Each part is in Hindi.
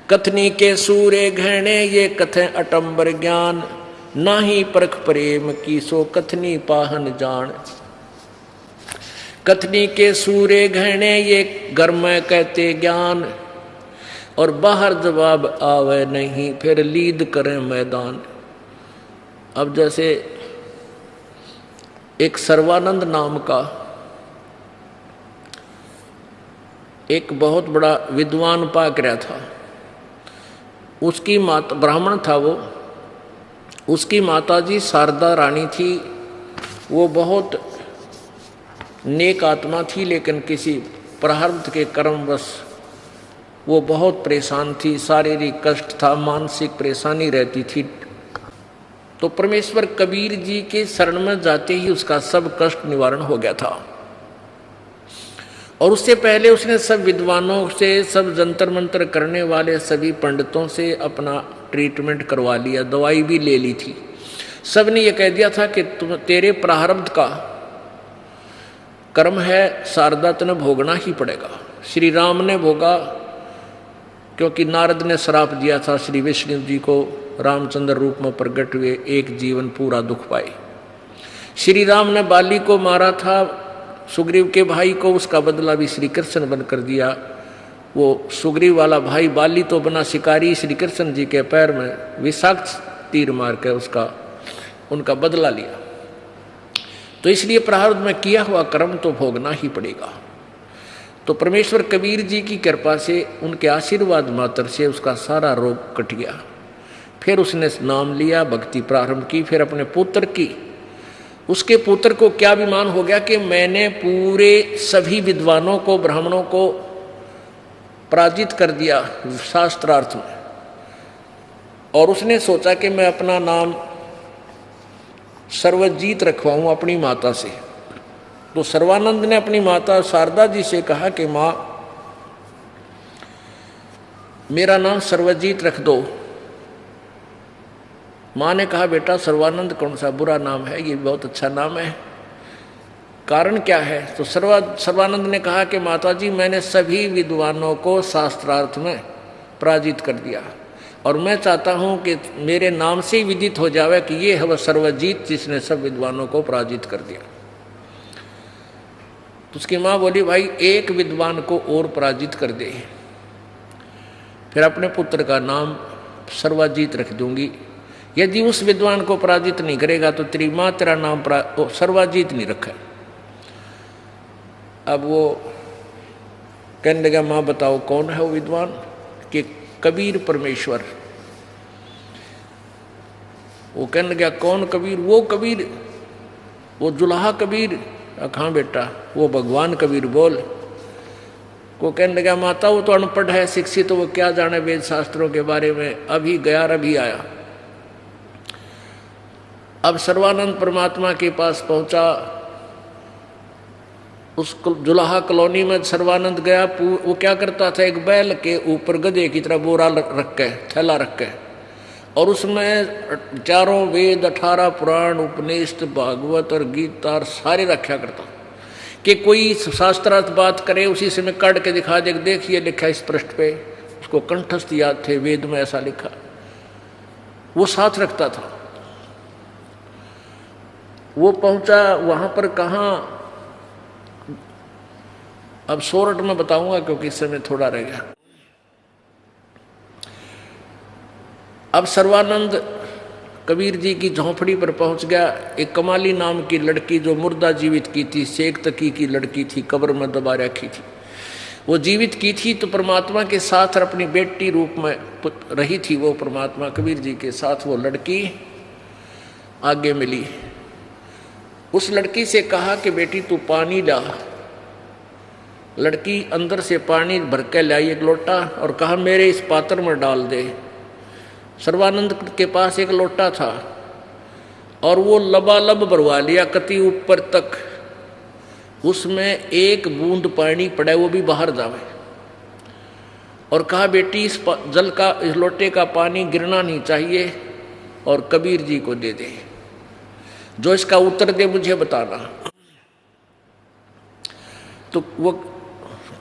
कथनी के सूरे घृणे ये कथें अटंबर ज्ञान, नाही परख प्रेम की सो कथनी पाहन जान। कथनी के सूरे घृणे ये घर में कहते ज्ञान, और बाहर जवाब आवे नहीं फिर लीद करें मैदान। अब जैसे एक सर्वानंद नाम का एक बहुत बड़ा विद्वान पाक रहा था, उसकी माता ब्राह्मण था वो, उसकी माताजी शारदा रानी थी। वो बहुत नेक आत्मा थी, लेकिन किसी प्रारब्ध के कर्मवश वो बहुत परेशान थी, शारीरिक कष्ट था, मानसिक परेशानी रहती थी। तो परमेश्वर कबीर जी के शरण में जाते ही उसका सब कष्ट निवारण हो गया था। और उससे पहले उसने सब विद्वानों से, सब जंतर मंतर करने वाले सभी पंडितों से अपना ट्रीटमेंट करवा लिया, दवाई भी ले ली थी। सब ने यह कह दिया था कि तुम तेरे प्रारब्ध का कर्म है, शारदा तने भोगना ही पड़ेगा। श्री राम ने भोगा, क्योंकि नारद ने श्राप दिया था श्री विष्णु जी को, रामचंद्र रूप में प्रकट हुए, एक जीवन पूरा दुख पाए। श्री राम ने बाली को मारा था, सुग्रीव के भाई को, उसका बदला भी श्री कृष्ण बनकर दिया। वो सुग्रीव वाला भाई बाली तो बना शिकारी, श्री कृष्ण जी के पैर में विषाक्त तीर मार कर उनका बदला लिया। तो इसलिए प्रारब्ध में किया हुआ कर्म तो भोगना ही पड़ेगा। तो परमेश्वर कबीर जी की कृपा से, उनके आशीर्वाद मात्र से उसका सारा रोग कट गया। फिर उसने नाम लिया, भक्ति प्रारंभ की, फिर अपने पुत्र की। उसके पुत्र को क्या अभिमान हो गया कि मैंने पूरे सभी विद्वानों को, ब्राह्मणों को पराजित कर दिया शास्त्रार्थ में। और उसने सोचा कि मैं अपना नाम सर्वजीत रखवाऊं अपनी माता से। तो सर्वानंद ने अपनी माता शारदा जी से कहा कि माँ, मेरा नाम सर्वजीत रख दो। माँ ने कहा, बेटा सर्वानंद कौन सा बुरा नाम है, ये बहुत अच्छा नाम है, कारण क्या है? तो सर्वानंद ने कहा कि माताजी, मैंने सभी विद्वानों को शास्त्रार्थ में पराजित कर दिया, और मैं चाहता हूं कि मेरे नाम से ही विदित हो जावे कि ये है वह सर्वजीत जिसने सब विद्वानों को पराजित कर दिया। तो उसकी माँ बोली, भाई एक विद्वान को और पराजित कर दे, फिर अपने पुत्र का नाम सर्वजीत रख दूंगी। यदि उस विद्वान को पराजित नहीं करेगा तो तेरी माँ तेरा नाम सर्वजीत नहीं रखा। अब वो कहने लगा, माँ बताओ कौन है वो विद्वान? कि कबीर परमेश्वर। वो कहने लगा, कौन कबीर? वो कबीर, वो जुलाहा कबीर। हाँ बेटा, वो भगवान कबीर बोल। वो कहने लगा, माता वो तो अनपढ़ है, शिक्षित तो वो क्या जाने वेद शास्त्रों के बारे में, अभी गया अभी आया। अब सर्वानंद परमात्मा के पास पहुंचा। उस जुलाहा कॉलोनी में सर्वानंद गया। वो क्या करता था, एक बैल के ऊपर गधे की तरह बोरा रख के, थैला रख के, और उसमें चारों वेद, 18 पुराण, उपनिषद, भागवत और गीता सारे रखा करता कि कोई शास्त्रार्थ बात करे उसी से मैं काट के दिखा दे, देखिए लिखा इस पृष्ठ पे। उसको कंठस्थ याद थे, वेद में ऐसा लिखा, वो साथ रखता था। वो पहुंचा वहां पर, कहाँ, अब सोरठ में बताऊंगा क्योंकि इस समय थोड़ा रह गया। अब सर्वानंद कबीर जी की झोंपड़ी पर पहुंच गया। एक कमाली नाम की लड़की, जो मुर्दा जीवित की थी, शेख तकी की लड़की थी, कब्र में दबा रखी थी, वो जीवित की थी। तो परमात्मा के साथ अपनी बेटी रूप में रही थी वो परमात्मा कबीर जी के साथ। वो लड़की आगे मिली। उस लड़की से कहा कि बेटी तू पानी ला। लड़की अंदर से पानी भर के लाई एक लोटा, और कहा मेरे इस पात्र में डाल दे। सर्वानंद के पास एक लोटा था और वो लबालब भरवा लिया कति ऊपर तक। उसमें एक बूंद पानी पड़े वो भी बाहर जावे, और कहा बेटी इस जल का, इस लोटे का पानी गिरना नहीं चाहिए, और कबीर जी को दे दे। जो इसका उत्तर दे मुझे बताना। तो वो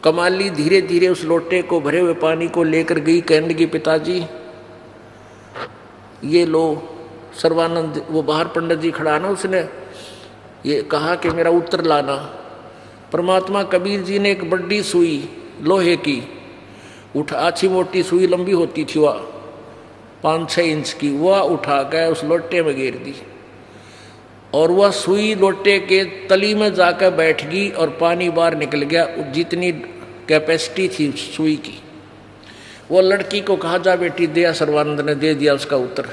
कमाली धीरे धीरे उस लोटे को भरे हुए पानी को लेकर गई, कहने लगी पिताजी ये लो। सर्वानंद, वो बाहर पंडित जी खड़ा ना, उसने ये कहा कि मेरा उत्तर लाना। परमात्मा कबीर जी ने एक बड़ी सुई लोहे की उठा, अच्छी मोटी सुई लंबी होती थी वह 5-6 इंच की, वह उठा कर उस लोटे में गिर दी और वह सुई लोटे के तली में जाकर बैठ गई और पानी बाहर निकल गया। जितनी कैपेसिटी थी सुई की। वो लड़की को कहा जा बेटी दिया, सर्वानंद ने दे दिया उसका उत्तर,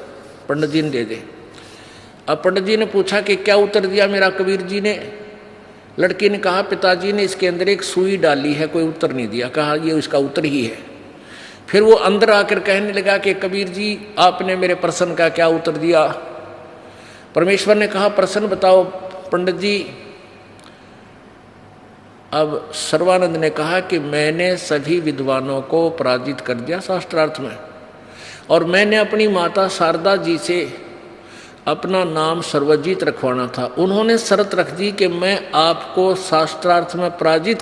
पंडित जी ने दे दे। अब पंडित जी ने पूछा कि क्या उत्तर दिया मेरा कबीर जी ने? लड़की ने कहा पिताजी ने इसके अंदर एक सुई डाली है, कोई उत्तर नहीं दिया। कहा ये इसका उत्तर ही है। फिर वो अंदर आकर कहने लगा कि कबीर जी आपने मेरे प्रश्न का क्या उत्तर दिया? परमेश्वर ने कहा प्रश्न बताओ पंडित जी। अब सर्वानंद ने कहा कि मैंने सभी विद्वानों को पराजित कर दिया शास्त्रार्थ में, और मैंने अपनी माता शारदा जी से अपना नाम सर्वजीत रखवाना था। उन्होंने शर्त रख दी कि मैं आपको शास्त्रार्थ में पराजित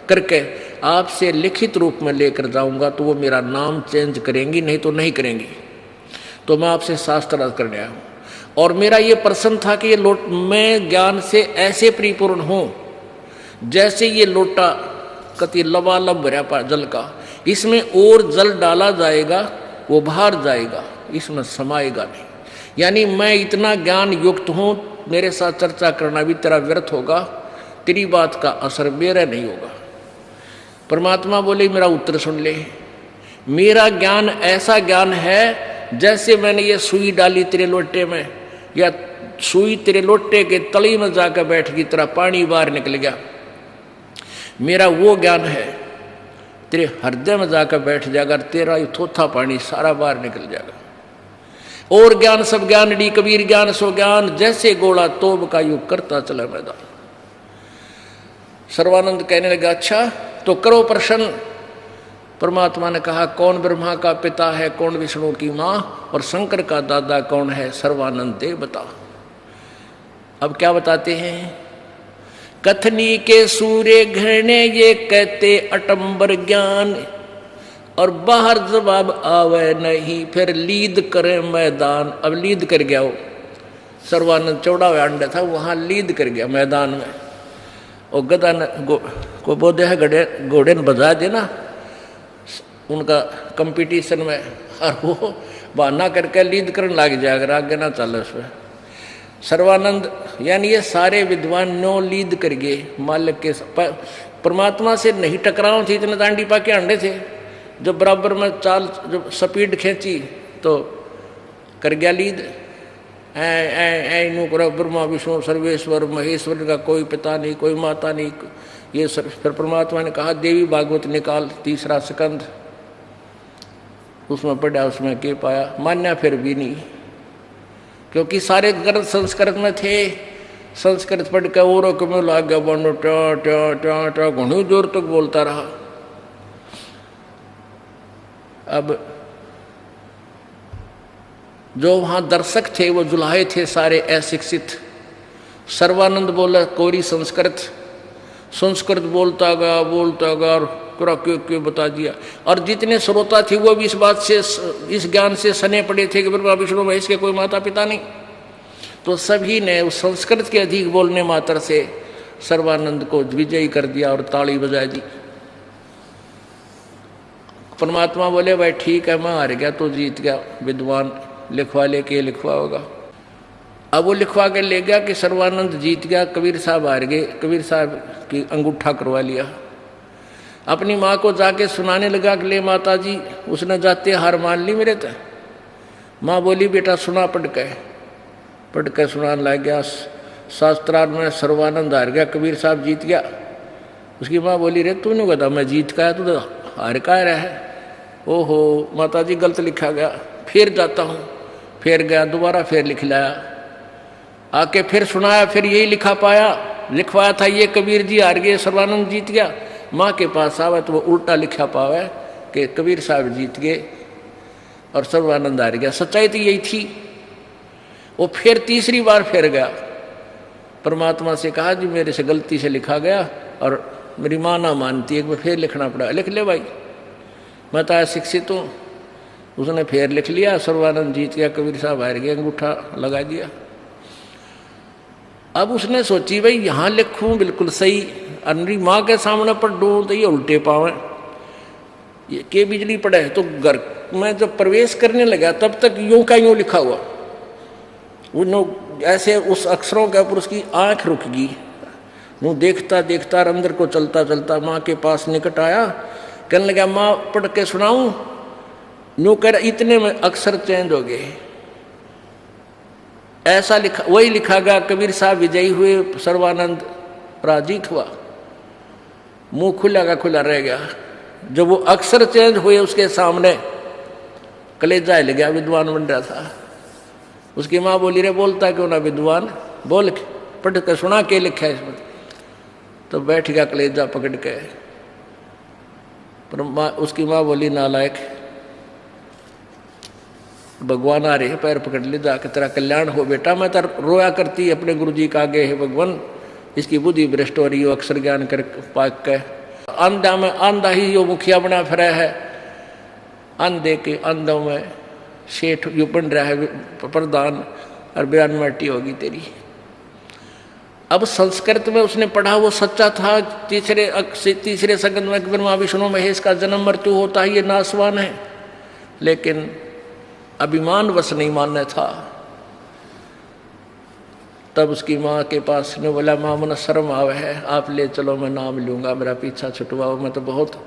करके आपसे लिखित रूप में लेकर जाऊंगा तो वो मेरा नाम चेंज करेंगी, नहीं तो नहीं करेंगी। तो मैं आपसे शास्त्रार्थ करने आया हूँ और मेरा ये प्रश्न था कि मैं ज्ञान से ऐसे परिपूर्ण हूँ जैसे ये लोटा कति लबालब भरा जल का, इसमें और जल डाला जाएगा वो बाहर जाएगा, इसमें समाएगा नहीं। यानी मैं इतना ज्ञान युक्त हूँ, मेरे साथ चर्चा करना भी तेरा व्यर्थ होगा, तेरी बात का असर मेरा नहीं होगा। परमात्मा बोले मेरा उत्तर सुन ले। मेरा ज्ञान ऐसा ज्ञान है जैसे मैंने ये सुई डाली तेरे लोटे में, या सुई तेरे लोटे के तली में जाकर बैठ गई, तेरा पानी बाहर निकल गया। मेरा वो ज्ञान है तेरे हृदय में जाकर बैठ जाएगा, तेरा ये थोथा पानी सारा बाहर निकल जाएगा। और ज्ञान सब ज्ञान डी कबीर ज्ञान सो ज्ञान, जैसे गोला तोब का युग करता चला मैदान। सर्वानंद कहने लगा अच्छा तो करो प्रश्न। परमात्मा ने कहा कौन ब्रह्मा का पिता है, कौन विष्णु की माँ, और शंकर का दादा कौन है? सर्वानंद देव बता। अब क्या बताते हैं? कथनी के सूर्य घृणे ये कहते अटंबर ज्ञान, और बाहर जवाब आवे नहीं, फिर लीद करे मैदान। अब लीद कर गया वो सर्वानंद, चौड़ा हुआ अंडा था वहां लीद कर गया मैदान में। और गदा को बोधे है घोड़े ने बजा देना उनका कंपटीशन में, और वो बहाना करके लीद करने लग जाएगा, आगे ना चले उसमें। सर्वानंद यानी ये सारे विद्वान नो लीद कर गए मालिक के। परमात्मा से नहीं टकराव थी, इतने दांडी पाके अंडे थे। जब बराबर में चाल जब स्पीड खींची तो कर गया लीद। ब्रह्मा विष्णु सर्वेश्वर महेश्वर का कोई पिता नहीं, कोई माता नहीं। ये फिर परमात्मा ने कहा देवी भागवत निकाल, 3रा स्कंध, उसमें पढ़ा, उसमें के पाया? मान्या फिर भी नहीं, क्योंकि सारे ग्रंथ संस्कृत में थे। संस्कृत पढ़ के और में लाग गया बनो टा घणी जोर तक बोलता रहा। अब जो वहां दर्शक थे वो जुलाहे थे सारे अशिक्षित। सर्वानंद बोला कोरी संस्कृत बोलता गया और पूरा क्यों बता दिया। और जितने श्रोता थे वो भी इस बात से, इस ज्ञान से सने पड़े थे कि ब्रह्मा विष्णु महेश के कोई माता पिता नहीं। तो सभी ने उस संस्कृत के अधिक बोलने मात्र से सर्वानंद को विजयी कर दिया और ताली बजा दी। परमात्मा बोले भाई ठीक है, मैं हार गया तो जीत गया, विद्वान लिखवा लेके लिखवा होगा। अब वो लिखवा के ले गया कि सर्वानंद जीत गया, कबीर साहब हार गए। कबीर साहब की अंगूठा करवा लिया। अपनी माँ को जाके सुनाने लगा कि ले माता जी, उसने जाते हार मान ली मेरे तय। माँ बोली बेटा सुना पढ़ के सुनाने लग गया। शास्त्रार्थ में सर्वानंद हार गया, कबीर साहब जीत गया। उसकी माँ बोली रे तू नहीं कहता मैं जीत का है, तू तो हार का रहा है। ओहो माता जी गलत लिखा गया, फिर जाता हूँ। फिर गया दोबारा, फिर लिख लाया, आके फिर सुनाया, फिर यही लिखवाया था ये कबीर जी हार गए, सर्वानंद जीत गया। माँ के पास आवे तो वो उल्टा लिखा पावे कि कबीर साहब जीत गए और सर्वानंद हार गया। सच्चाई तो यही थी। वो फिर तीसरी बार फिर गया, परमात्मा से कहा जी मेरे से गलती से लिखा गया और मेरी माँ ना मानती, एक बार फिर लिखना पड़ा। लिख ले भाई, मैं तो शिक्षित हूँ। उसने फिर लिख लिया, सर्वानंद जीत गया, कबीर साहब हार गए, अंगूठा लगा दिया। अब उसने सोची भाई यहाँ लिखूं बिल्कुल सही, अनरी माँ के सामने पढ़ दूँ तो ये उल्टे पावे, ये के बिजली पड़े। तो घर में जब प्रवेश करने लगा तब तक यूं का यूं लिखा हुआ, ऐसे उस अक्षरों के ऊपर उसकी आंख रुक गई। वो देखता देखता अंदर को चलता चलता माँ के पास निकट आया, कहने लगा माँ पढ़ के सुनाऊं? यूं कर इतने में अक्षर चेंज हो गए। ऐसा लिखा, वही लिखा गया, कबीर साहब विजयी हुए, सर्वानंद पराजित हुआ। मुंह खुला का खुला रह गया। जब वो अक्षर चेंज हुए उसके सामने कलेजा हिल गया, विद्वान बन रहा था। उसकी माँ बोली रे बोलता क्यों ना विद्वान, बोल पढ़ के सुना के लिखा है इसमें। तो बैठ गया कलेजा पकड़ के। पर उसकी माँ बोली नालायक, भगवान आ रहे पैर पकड़ ले, जाकर तेरा कल्याण हो बेटा। मैं तो रोया करती अपने गुरुजी का आगे, है भगवान इसकी बुद्धि भ्रष्ट हो रही हो, अक्षर ज्ञान कर पाक के आंधा में आंधा ही यो मुखिया बना फिर है, आंधे के आंधों में सेठ यू बन रहा है प्रधान, और बयान माटी होगी तेरी। अब संस्कृत में उसने पढ़ा वो सच्चा था। तीसरे संगत में ब्रह्मा विष्णु महेश का जन्म मृत्यु होता है, ये नासवान है, लेकिन अभिमान वश नहीं मानना था। तब उसकी माँ के पास ने बोला माँ मन शर्म आवे है, आप ले चलो मैं नाम लूंगा, मेरा पीछा छुटवाओ। मैं तो बहुत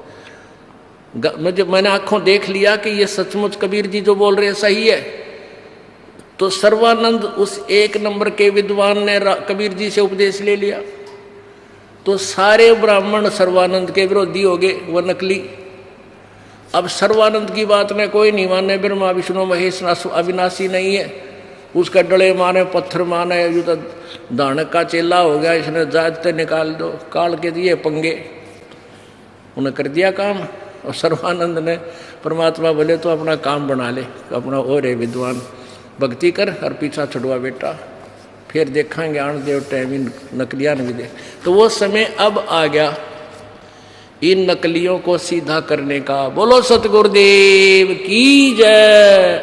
मैंने आंखों देख लिया कि ये सचमुच कबीर जी जो बोल रहे हैं सही है। तो सर्वानंद उस एक नंबर के विद्वान ने कबीर जी से उपदेश ले लिया। तो सारे ब्राह्मण सर्वानंद के विरोधी हो गए, वह नकली। अब सर्वानंद की बात में कोई नहीं माने, ब्रह्मा विष्णु महेश अविनाशी नहीं है, उसका डले माने पत्थर माने, यू तो दानक का चेला हो गया, इसने जाते निकाल दो, काल के दिए पंगे, उन्हें कर दिया काम। और सर्वानंद ने परमात्मा बोले तो अपना काम बना ले, अपना और है विद्वान, भक्ति कर और पीछा छुड़वा बेटा, फिर देखेंगे आन देव टाइम इन नकलियां भी दे। तो वो समय अब आ गया इन नकलियों को सीधा करने का। बोलो सतगुरुदेव की जय।